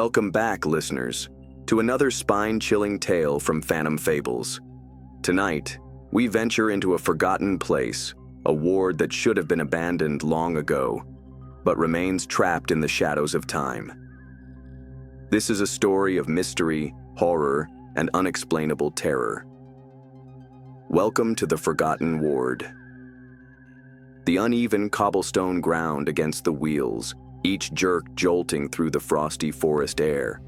Welcome back, listeners, to another spine-chilling tale from Phantom Fables. Tonight, we venture into a forgotten place, a ward that should have been abandoned long ago, but remains trapped in the shadows of time. This is a story of mystery, horror, and unexplainable terror. Welcome to the Forgotten Ward. The uneven cobblestone ground against the wheels, each jerk jolting through the frosty forest air.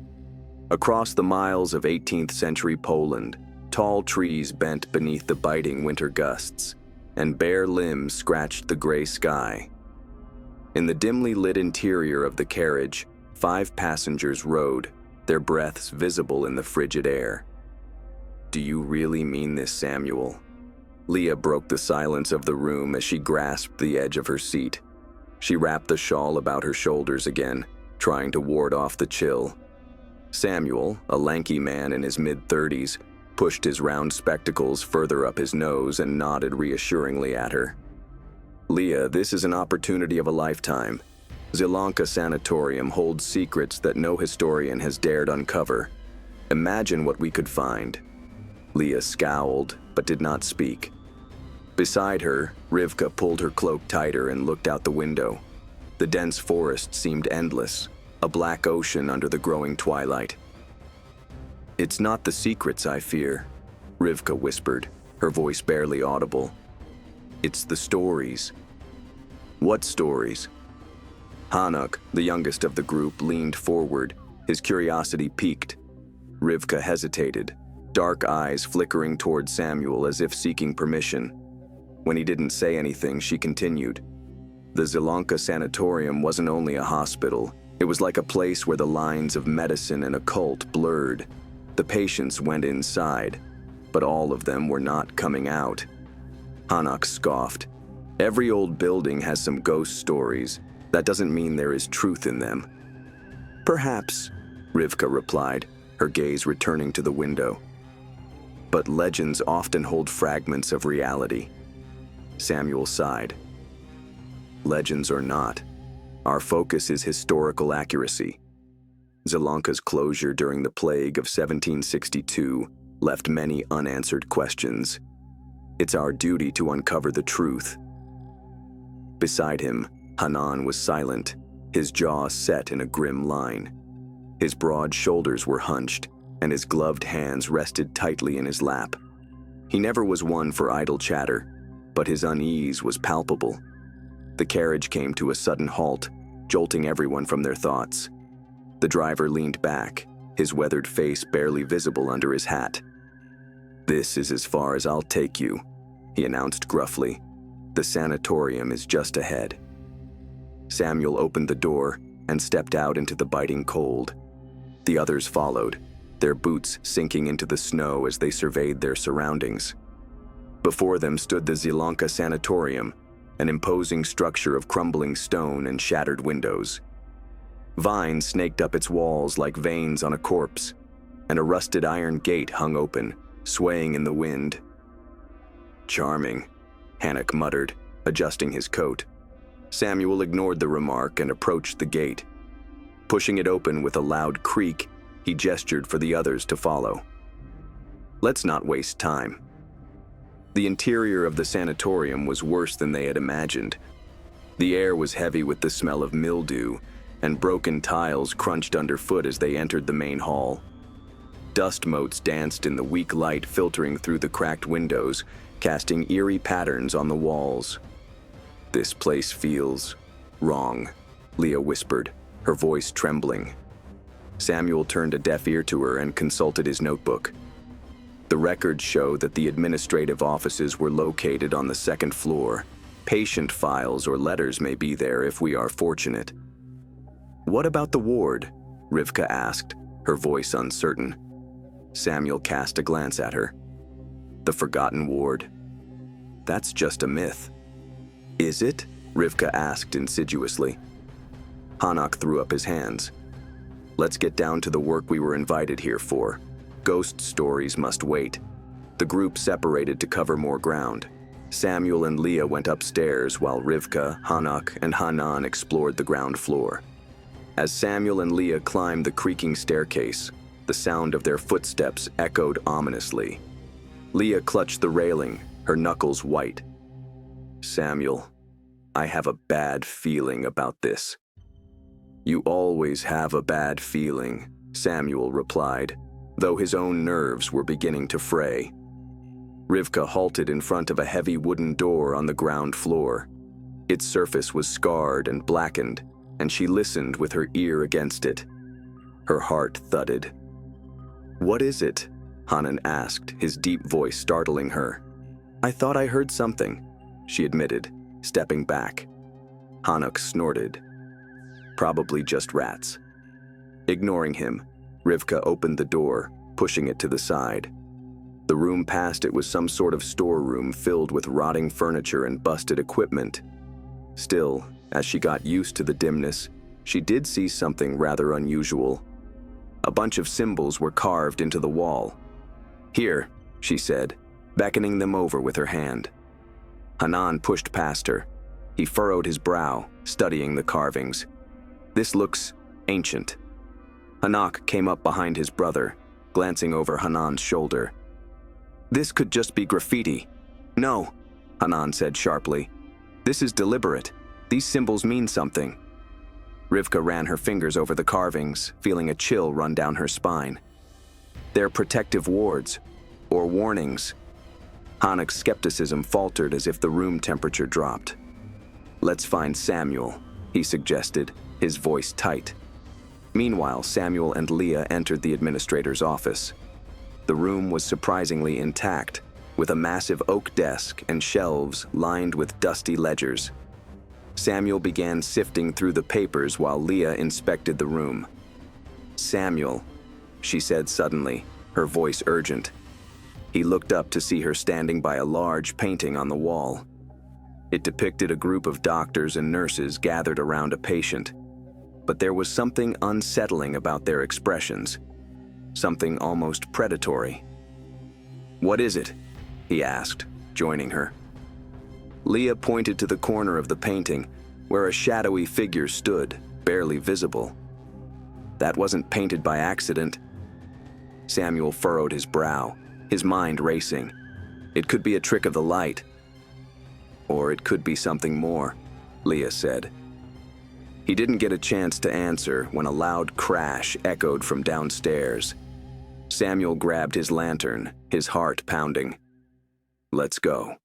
Across the miles of 18th century Poland, tall trees bent beneath the biting winter gusts, and bare limbs scratched the gray sky. In the dimly lit interior of the carriage, 5 passengers rode, their breaths visible in the frigid air. "Do you really mean this, Samuel?" Leah broke the silence of the room as she grasped the edge of her seat. She wrapped the shawl about her shoulders again, trying to ward off the chill. Samuel, a lanky man in his mid-30s, pushed his round spectacles further up his nose and nodded reassuringly at her. "Leah, this is an opportunity of a lifetime. Zielonka Sanatorium holds secrets that no historian has dared uncover. Imagine what we could find." Leah scowled, but did not speak. Beside her, Rivka pulled her cloak tighter and looked out the window. The dense forest seemed endless, a black ocean under the growing twilight. "It's not the secrets I fear," Rivka whispered, her voice barely audible. "It's the stories." "What stories?" Hanuk, the youngest of the group, leaned forward, his curiosity piqued. Rivka hesitated, dark eyes flickering toward Samuel as if seeking permission. When he didn't say anything, she continued. "The Zielonka Sanatorium wasn't only a hospital. It was like a place where the lines of medicine and occult blurred. The patients went inside, but all of them were not coming out." Hanuk scoffed. "Every old building has some ghost stories. That doesn't mean there is truth in them." "Perhaps," Rivka replied, her gaze returning to the window. "But legends often hold fragments of reality." Samuel sighed. "Legends or not, our focus is historical accuracy. Zielonka's closure during the plague of 1762 left many unanswered questions. It's our duty to uncover the truth." Beside him, Hanan was silent, his jaw set in a grim line. His broad shoulders were hunched, and his gloved hands rested tightly in his lap. He never was one for idle chatter, but his unease was palpable. The carriage came to a sudden halt, jolting everyone from their thoughts. The driver leaned back, his weathered face barely visible under his hat. "This is as far as I'll take you," he announced gruffly. "The sanatorium is just ahead." Samuel opened the door and stepped out into the biting cold. The others followed, their boots sinking into the snow as they surveyed their surroundings. Before them stood the Zielonka Sanatorium, an imposing structure of crumbling stone and shattered windows. Vines snaked up its walls like veins on a corpse, and a rusted iron gate hung open, swaying in the wind. "Charming," Hanuk muttered, adjusting his coat. Samuel ignored the remark and approached the gate. Pushing it open with a loud creak, he gestured for the others to follow. "Let's not waste time." The interior of the sanatorium was worse than they had imagined. The air was heavy with the smell of mildew, and broken tiles crunched underfoot as they entered the main hall. Dust motes danced in the weak light filtering through the cracked windows, casting eerie patterns on the walls. "This place feels wrong," Leah whispered, her voice trembling. Samuel turned a deaf ear to her and consulted his notebook. The records show that the administrative offices were located on the 2nd floor. Patient files or letters may be there if we are fortunate. "What about the ward?" Rivka asked, her voice uncertain. Samuel cast a glance at her. "The Forgotten Ward? That's just a myth." "Is it?" Rivka asked insidiously. Hanuk threw up his hands. "Let's get down to the work we were invited here for. Ghost stories must wait." The group separated to cover more ground. Samuel and Leah went upstairs while Rivka, Hanuk, and Hanan explored the ground floor. As Samuel and Leah climbed the creaking staircase, the sound of their footsteps echoed ominously. Leah clutched the railing, her knuckles white. "Samuel, I have a bad feeling about this." "You always have a bad feeling," Samuel replied, though his own nerves were beginning to fray. Rivka halted in front of a heavy wooden door on the ground floor. Its surface was scarred and blackened, and she listened with her ear against it. Her heart thudded. "What is it?" Hanan asked, his deep voice startling her. "I thought I heard something," she admitted, stepping back. Hanuk snorted. "Probably just rats." Ignoring him, Rivka opened the door, pushing it to the side. The room past it was some sort of storeroom filled with rotting furniture and busted equipment. Still, as she got used to the dimness, she did see something rather unusual. A bunch of symbols were carved into the wall. "Here," she said, beckoning them over with her hand. Hanan pushed past her. He furrowed his brow, studying the carvings. "This looks ancient." Hanak came up behind his brother, glancing over Hanan's shoulder. "This could just be graffiti." "No," Hanan said sharply. "This is deliberate. These symbols mean something." Rivka ran her fingers over the carvings, feeling a chill run down her spine. "They're protective wards, or warnings." Hanuk's skepticism faltered as if the room temperature dropped. "Let's find Samuel," he suggested, his voice tight. Meanwhile, Samuel and Leah entered the administrator's office. The room was surprisingly intact, with a massive oak desk and shelves lined with dusty ledgers. Samuel began sifting through the papers while Leah inspected the room. "Samuel," she said suddenly, her voice urgent. He looked up to see her standing by a large painting on the wall. It depicted a group of doctors and nurses gathered around a patient. But there was something unsettling about their expressions, something almost predatory. "What is it?" he asked, joining her. Leah pointed to the corner of the painting, where a shadowy figure stood, barely visible. "That wasn't painted by accident." Samuel furrowed his brow, his mind racing. "It could be a trick of the light." "Or it could be something more," Leah said. He didn't get a chance to answer when a loud crash echoed from downstairs. Samuel grabbed his lantern, his heart pounding. "Let's go."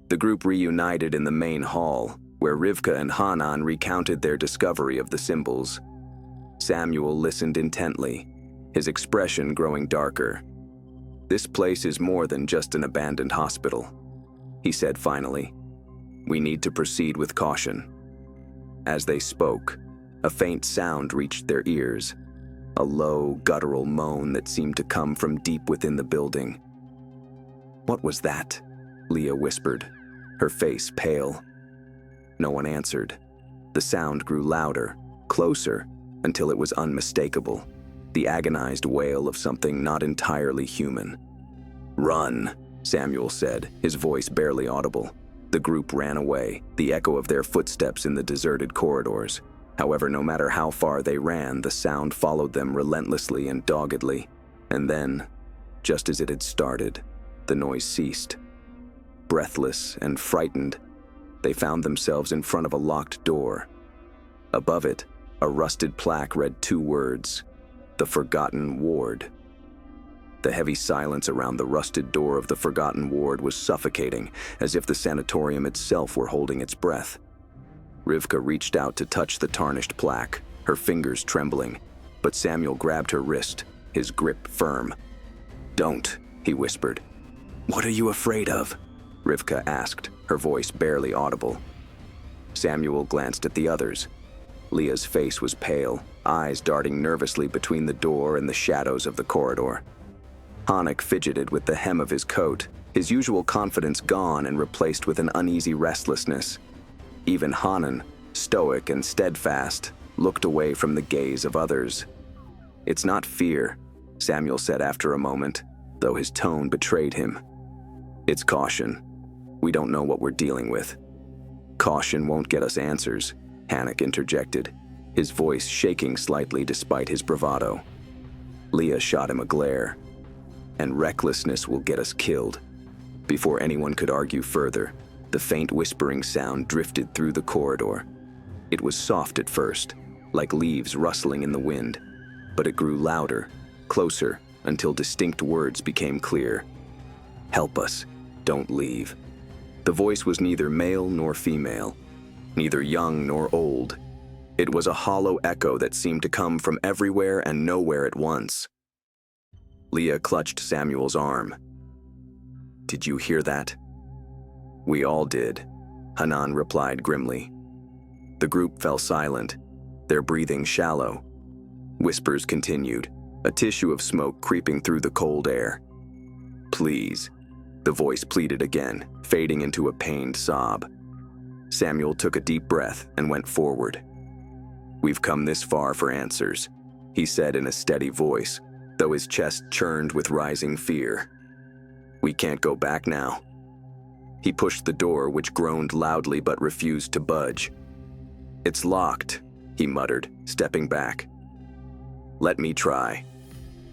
The group reunited in the main hall, where Rivka and Hanan recounted their discovery of the symbols. Samuel listened intently, his expression growing darker. "This place is more than just an abandoned hospital," he said finally. "We need to proceed with caution." As they spoke, a faint sound reached their ears, a low, guttural moan that seemed to come from deep within the building. "What was that?" Leah whispered, her face pale. No one answered. The sound grew louder, closer, until it was unmistakable, the agonized wail of something not entirely human. "Run," Samuel said, his voice barely audible. The group ran away, the echo of their footsteps in the deserted corridors. However, no matter how far they ran, the sound followed them relentlessly and doggedly. And then, just as it had started, the noise ceased. Breathless and frightened, they found themselves in front of a locked door. Above it, a rusted plaque read 2 words: "The Forgotten Ward." The heavy silence around the rusted door of the Forgotten Ward was suffocating, as if the sanatorium itself were holding its breath. Rivka reached out to touch the tarnished plaque, her fingers trembling, but Samuel grabbed her wrist, his grip firm. "Don't," he whispered. "What are you afraid of?" Rivka asked, her voice barely audible. Samuel glanced at the others. Leah's face was pale, eyes darting nervously between the door and the shadows of the corridor. Hanak fidgeted with the hem of his coat, his usual confidence gone and replaced with an uneasy restlessness. Even Hanan, stoic and steadfast, looked away from the gaze of others. "It's not fear," Samuel said after a moment, though his tone betrayed him. "It's caution. We don't know what we're dealing with." "Caution won't get us answers," Hanak interjected. his voice shaking slightly despite his bravado. Leah shot him a glare. "And recklessness will get us killed." Before anyone could argue further, the faint whispering sound drifted through the corridor. It was soft at first, like leaves rustling in the wind, but it grew louder, closer, until distinct words became clear. "Help us. Don't leave." The voice was neither male nor female, neither young nor old. It was a hollow echo that seemed to come from everywhere and nowhere at once. Leah clutched Samuel's arm. "Did you hear that?" "We all did," Hanan replied grimly. The group fell silent, their breathing shallow. Whispers continued, a tissue of smoke creeping through the cold air. "Please," the voice pleaded again, fading into a pained sob. Samuel took a deep breath and went forward. "We've come this far for answers," he said in a steady voice, though his chest churned with rising fear. "We can't go back now." He pushed the door, which groaned loudly but refused to budge. "It's locked," he muttered, stepping back. "Let me try,"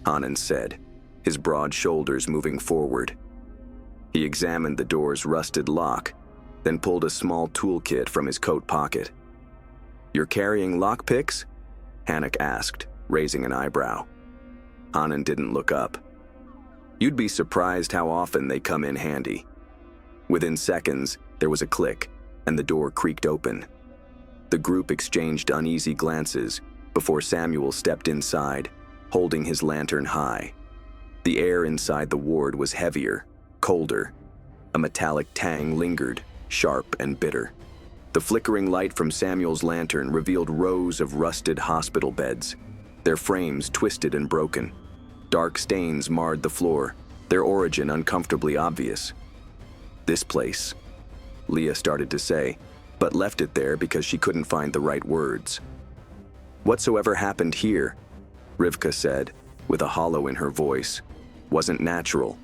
Hanan said, his broad shoulders moving forward. He examined the door's rusted lock, then pulled a small toolkit from his coat pocket. "You're carrying lockpicks?" Hanak asked, raising an eyebrow. Hanan didn't look up. "You'd be surprised how often they come in handy." Within seconds, there was a click, and the door creaked open. The group exchanged uneasy glances before Samuel stepped inside, holding his lantern high. The air inside the ward was heavier, colder. A metallic tang lingered, sharp and bitter. The flickering light from Samuel's lantern revealed rows of rusted hospital beds, their frames twisted and broken. Dark stains marred the floor, their origin uncomfortably obvious. "This place," Leah started to say, but left it there because she couldn't find the right words. "Whatsoever happened here," Rivka said, with a hollow in her voice, "wasn't natural."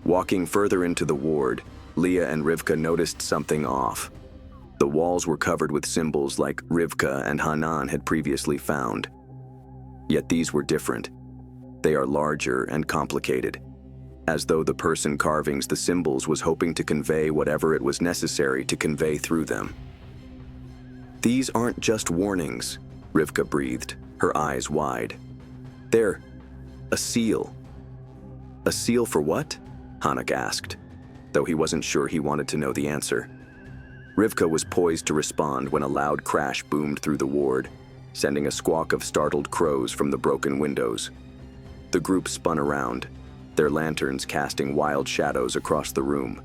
Walking further into the ward, Leah and Rivka noticed something off. The walls were covered with symbols like Rivka and Hanan had previously found. Yet these were different. They are larger and complicated, as though the person carving the symbols was hoping to convey whatever it was necessary to convey through them. "These aren't just warnings," Rivka breathed, her eyes wide. "They're a seal." "A seal for what?" Hanak asked, though he wasn't sure he wanted to know the answer. Rivka was poised to respond when a loud crash boomed through the ward, sending a squawk of startled crows from the broken windows. The group spun around, their lanterns casting wild shadows across the room.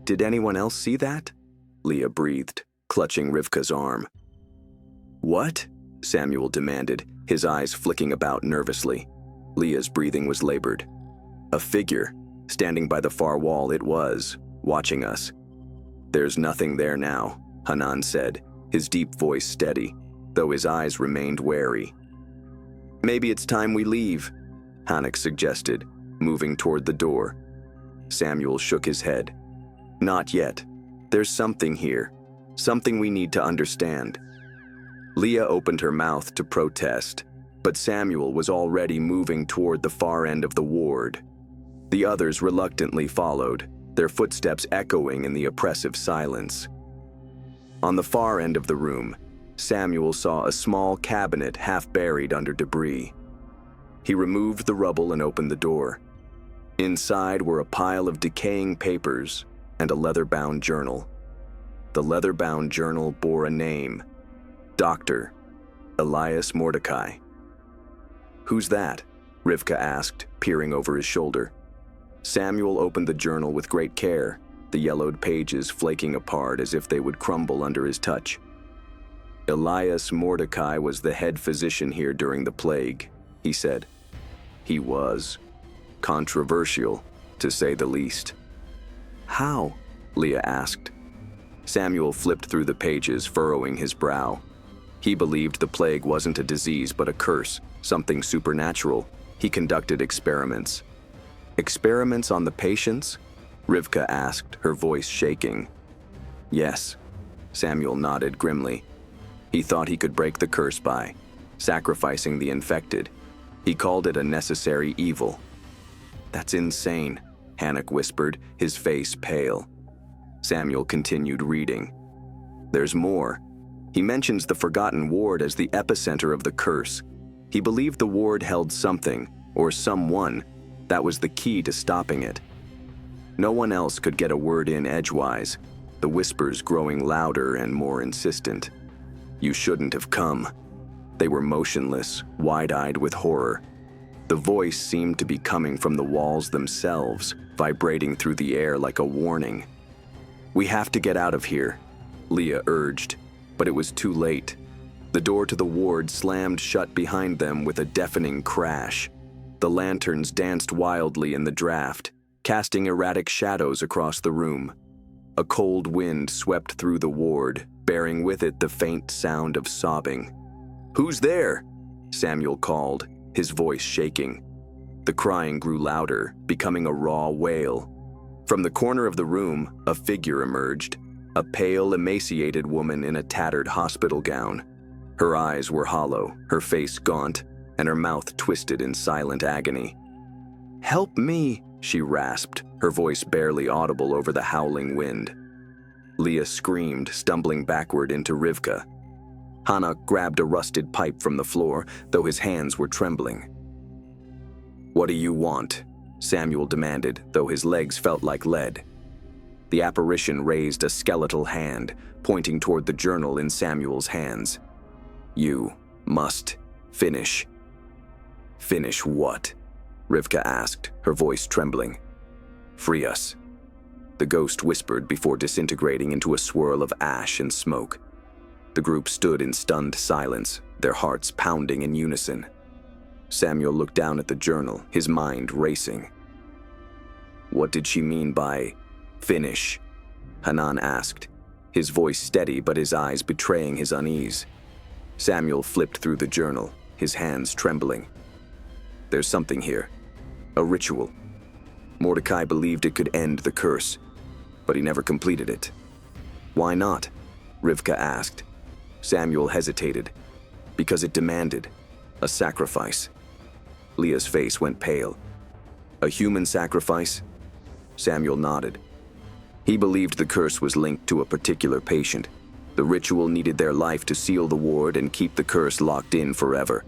"Did anyone else see that?" Leah breathed, clutching Rivka's arm. "What?" Samuel demanded, his eyes flicking about nervously. Leah's breathing was labored. "A figure, standing by the far wall it was, watching us." "There's nothing there now," Hanan said, his deep voice steady, though his eyes remained wary. "Maybe it's time we leave," Hanak suggested, moving toward the door. Samuel shook his head. "Not yet. There's something here, something we need to understand." Leah opened her mouth to protest, but Samuel was already moving toward the far end of the ward. The others reluctantly followed, their footsteps echoing in the oppressive silence. On the far end of the room, Samuel saw a small cabinet half buried under debris. He removed the rubble and opened the door. Inside were a pile of decaying papers and a leather-bound journal. The leather-bound journal bore a name: Dr. Elias Mordecai. "Who's that?" Rivka asked, peering over his shoulder. Samuel opened the journal with great care, the yellowed pages flaking apart as if they would crumble under his touch. "Elias Mordecai was the head physician here during the plague," he said. "He was controversial, to say the least." "How?" Leah asked. Samuel flipped through the pages, furrowing his brow. He believed the plague wasn't a disease but a curse, something supernatural. He conducted experiments. "Experiments on the patients?" Rivka asked, her voice shaking. "Yes," Samuel nodded grimly. He thought he could break the curse by sacrificing the infected. He called it a necessary evil. "That's insane," Hannock whispered, his face pale. Samuel continued reading. "There's more. He mentions the forgotten ward as the epicenter of the curse. He believed the ward held something, or someone, that was the key to stopping it. No one else could get a word in edgewise, the whispers growing louder and more insistent. You shouldn't have come." They were motionless, wide-eyed with horror. The voice seemed to be coming from the walls themselves, vibrating through the air like a warning. "We have to get out of here," Leah urged, but it was too late. The door to the ward slammed shut behind them with a deafening crash. The lanterns danced wildly in the draft, casting erratic shadows across the room. A cold wind swept through the ward, bearing with it the faint sound of sobbing. "Who's there?" Samuel called, his voice shaking. The crying grew louder, becoming a raw wail. From the corner of the room, a figure emerged, a pale, emaciated woman in a tattered hospital gown. Her eyes were hollow, her face gaunt, and her mouth twisted in silent agony. "Help me," she rasped, her voice barely audible over the howling wind. Leah screamed, stumbling backward into Rivka. Hannock grabbed a rusted pipe from the floor, though his hands were trembling. "What do you want?" Samuel demanded, though his legs felt like lead. The apparition raised a skeletal hand, pointing toward the journal in Samuel's hands. "You must finish." "Finish what?" Rivka asked, her voice trembling. "Free us," the ghost whispered before disintegrating into a swirl of ash and smoke. The group stood in stunned silence, their hearts pounding in unison. Samuel looked down at the journal, his mind racing. "What did she mean by finish?" Hanan asked, his voice steady but his eyes betraying his unease. Samuel flipped through the journal, his hands trembling. "There's something here. A ritual. Mordecai believed it could end the curse, but he never completed it." "Why not?" Rivka asked. Samuel hesitated. "Because it demanded a sacrifice." Leah's face went pale. "A human sacrifice?" Samuel nodded. He believed the curse was linked to a particular patient. The ritual needed their life to seal the ward and keep the curse locked in forever.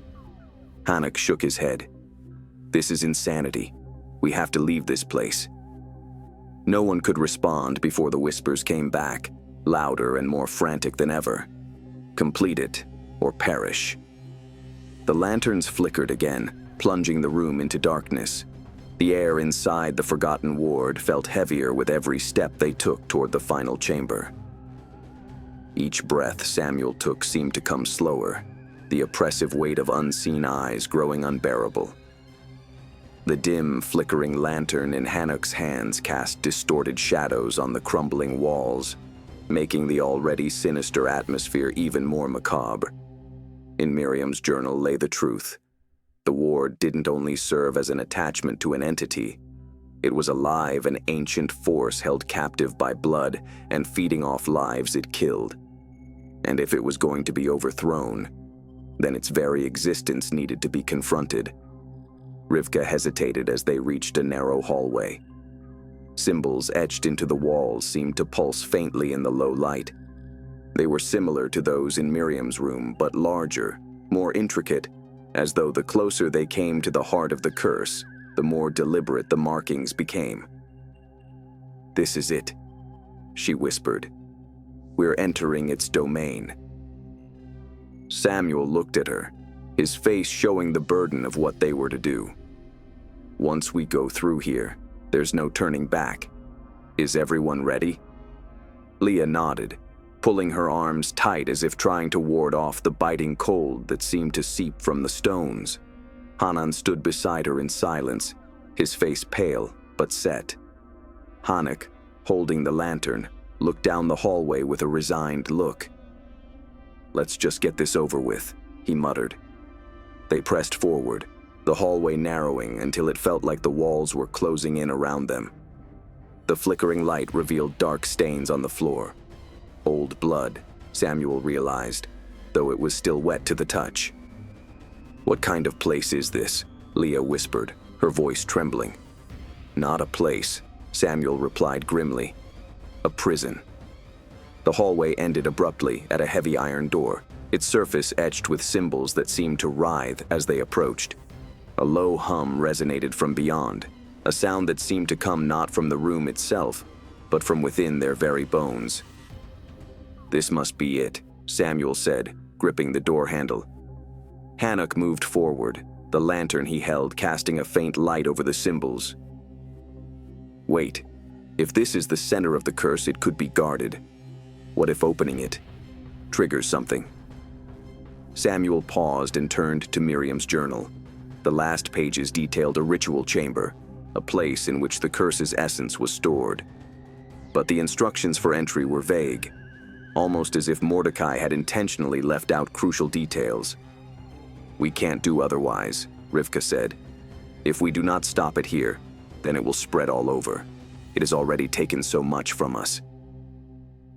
Hannock shook his head. "This is insanity. We have to leave this place." No one could respond before the whispers came back, louder and more frantic than ever. "Complete it, or perish." The lanterns flickered again, plunging the room into darkness. The air inside the forgotten ward felt heavier with every step they took toward the final chamber. Each breath Samuel took seemed to come slower, the oppressive weight of unseen eyes growing unbearable. The dim, flickering lantern in Hannock's hands cast distorted shadows on the crumbling walls, making the already sinister atmosphere even more macabre. In Miriam's journal lay the truth. The ward didn't only serve as an attachment to an entity. It was alive, an ancient force held captive by blood and feeding off lives it killed. And if it was going to be overthrown, then its very existence needed to be confronted. Rivka hesitated as they reached a narrow hallway. Symbols etched into the walls seemed to pulse faintly in the low light. They were similar to those in Miriam's room, but larger, more intricate, as though the closer they came to the heart of the curse, the more deliberate the markings became. "This is it," she whispered. "We're entering its domain." Samuel looked at her, his face showing the burden of what they were to do. "Once we go through here, there's no turning back. Is everyone ready?" Leah nodded, pulling her arms tight as if trying to ward off the biting cold that seemed to seep from the stones. Hanan stood beside her in silence, his face pale but set. Hannock, holding the lantern, looked down the hallway with a resigned look. "Let's just get this over with," he muttered. They pressed forward, the hallway narrowing until it felt like the walls were closing in around them. The flickering light revealed dark stains on the floor. Old blood, Samuel realized. though it was still wet to the touch. "What kind of place is this?" Leah whispered, her voice trembling. "Not a place," Samuel replied grimly. "A prison." The hallway ended abruptly at a heavy iron door, its surface etched with symbols that seemed to writhe as they approached. A low hum resonated from beyond, a sound that seemed to come not from the room itself, but from within their very bones. "This must be it," Samuel said, gripping the door handle. Hannock moved forward, the lantern he held casting a faint light over the symbols. "Wait, if this is the center of the curse, it could be guarded. What if opening it triggers something?" Samuel paused and turned to Miriam's journal. The last pages detailed a ritual chamber, a place in which the curse's essence was stored. But the instructions for entry were vague, almost as if Mordecai had intentionally left out crucial details. "We can't do otherwise," Rivka said. "If we do not stop it here, then it will spread all over. It has already taken so much from us."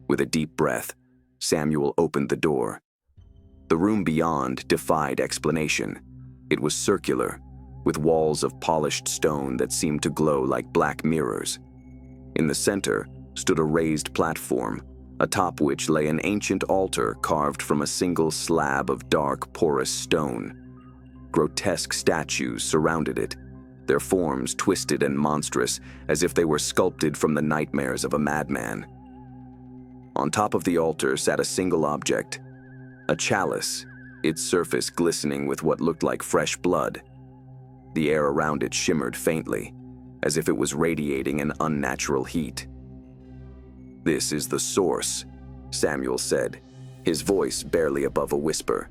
With a deep breath, Samuel opened the door. The room beyond defied explanation. It was circular, with walls of polished stone that seemed to glow like black mirrors. In the center stood a raised platform, atop which lay an ancient altar carved from a single slab of dark, porous stone. Grotesque statues surrounded it, their forms twisted and monstrous, as if they were sculpted from the nightmares of a madman. On top of the altar sat a single object, a chalice, its surface glistening with what looked like fresh blood. The air around it shimmered faintly, as if it was radiating an unnatural heat. "This is the source," Samuel said, his voice barely above a whisper.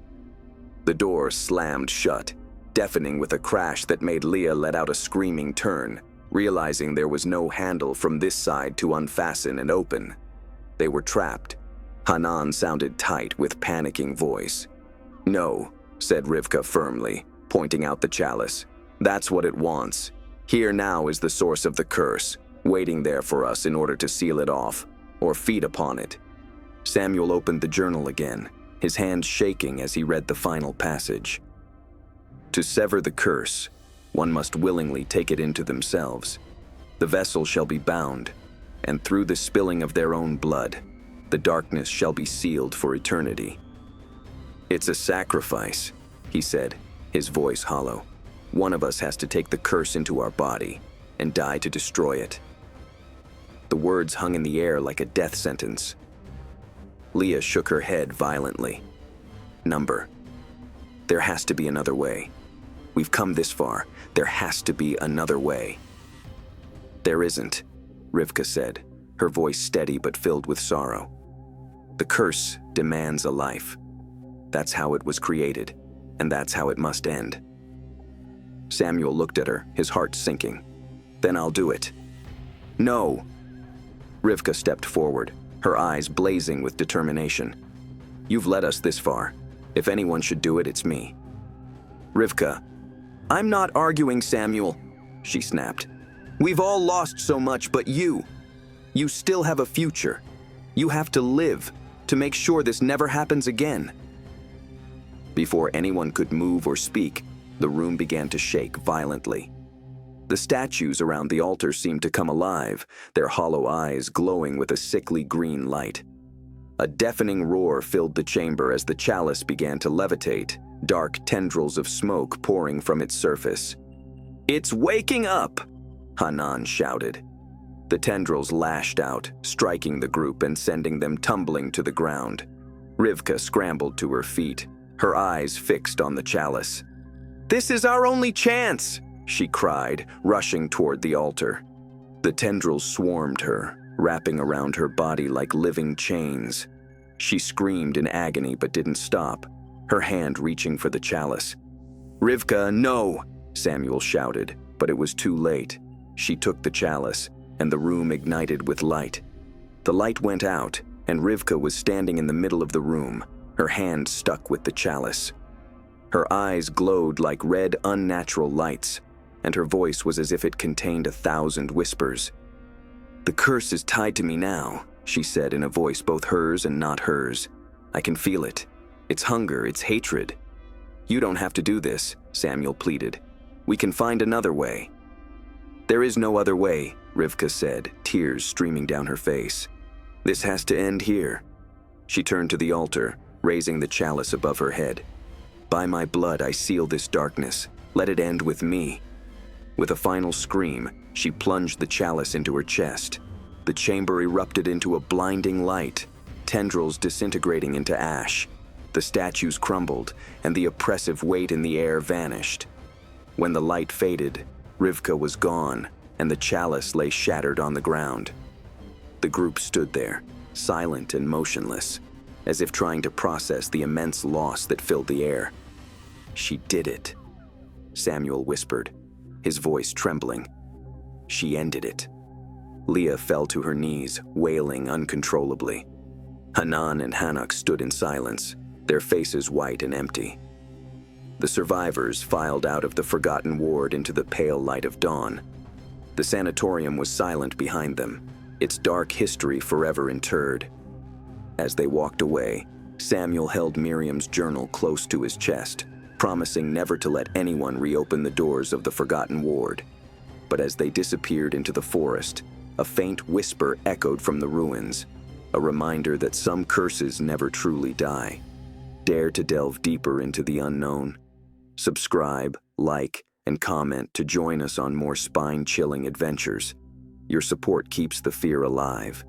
The door slammed shut, deafening with a crash that made Leah let out a screaming turn, realizing there was no handle from this side to unfasten and open. They were trapped. Hanan sounded tight with panicking voice. "No," said Rivka firmly, pointing out the chalice. "That's what it wants. Here now is the source of the curse, waiting there for us in order to seal it off, or feed upon it." Samuel opened the journal again, his hands shaking as he read the final passage. "To sever the curse, one must willingly take it into themselves. The vessel shall be bound, and through the spilling of their own blood, the darkness shall be sealed for eternity." "It's a sacrifice," he said, his voice hollow. "One of us has to take the curse into our body and die to destroy it." The words hung in the air like a death sentence. Leah shook her head violently. "Number. There has to be another way. We've come this far. There has to be another way." "There isn't," Rivka said, her voice steady but filled with sorrow. "The curse demands a life. That's how it was created, and that's how it must end." Samuel looked at her, his heart sinking. "Then I'll do it." "No!" Rivka stepped forward, her eyes blazing with determination. "You've led us this far. If anyone should do it, it's me." "Rivka." "I'm not arguing, Samuel," she snapped. "We've all lost so much, but you still have a future. You have to live to make sure this never happens again." Before anyone could move or speak, the room began to shake violently. The statues around the altar seemed to come alive, their hollow eyes glowing with a sickly green light. A deafening roar filled the chamber as the chalice began to levitate, dark tendrils of smoke pouring from its surface. "It's waking up!" Hanan shouted. The tendrils lashed out, striking the group and sending them tumbling to the ground. Rivka scrambled to her feet, her eyes fixed on the chalice. "This is our only chance!" she cried, rushing toward the altar. The tendrils swarmed her, wrapping around her body like living chains. She screamed in agony but didn't stop, her hand reaching for the chalice. "Rivka, no!" Samuel shouted, but it was too late. She took the chalice, and the room ignited with light. The light went out, and Rivka was standing in the middle of the room, her hand stuck with the chalice. Her eyes glowed like red, unnatural lights, and her voice was as if it contained 1,000 whispers. "The curse is tied to me now," she said in a voice both hers and not hers. "I can feel it. It's hunger, it's hatred. You don't have to do this, Samuel pleaded. We can find another way. There is no other way, Rivka said, tears streaming down her face. This has to end here. She turned to the altar, raising the chalice above her head. By my blood, I seal this darkness. Let it end with me. With a final scream, she plunged the chalice into her chest. The chamber erupted into a blinding light, tendrils disintegrating into ash. The statues crumbled, and the oppressive weight in the air vanished. When the light faded, Rivka was gone, and the chalice lay shattered on the ground. The group stood there, silent and motionless, as if trying to process the immense loss that filled the air. She did it, Samuel whispered, his voice trembling. She ended it. Leah fell to her knees, wailing uncontrollably. Hanan and Hanuk stood in silence, their faces white and empty. The survivors filed out of the forgotten ward into the pale light of dawn. The sanatorium was silent behind them, its dark history forever interred. As they walked away, Samuel held Miriam's journal close to his chest, promising never to let anyone reopen the doors of the forgotten ward. But as they disappeared into the forest, a faint whisper echoed from the ruins, a reminder that some curses never truly die. Dare to delve deeper into the unknown? Subscribe, like, and comment to join us on more spine-chilling adventures. Your support keeps the fear alive.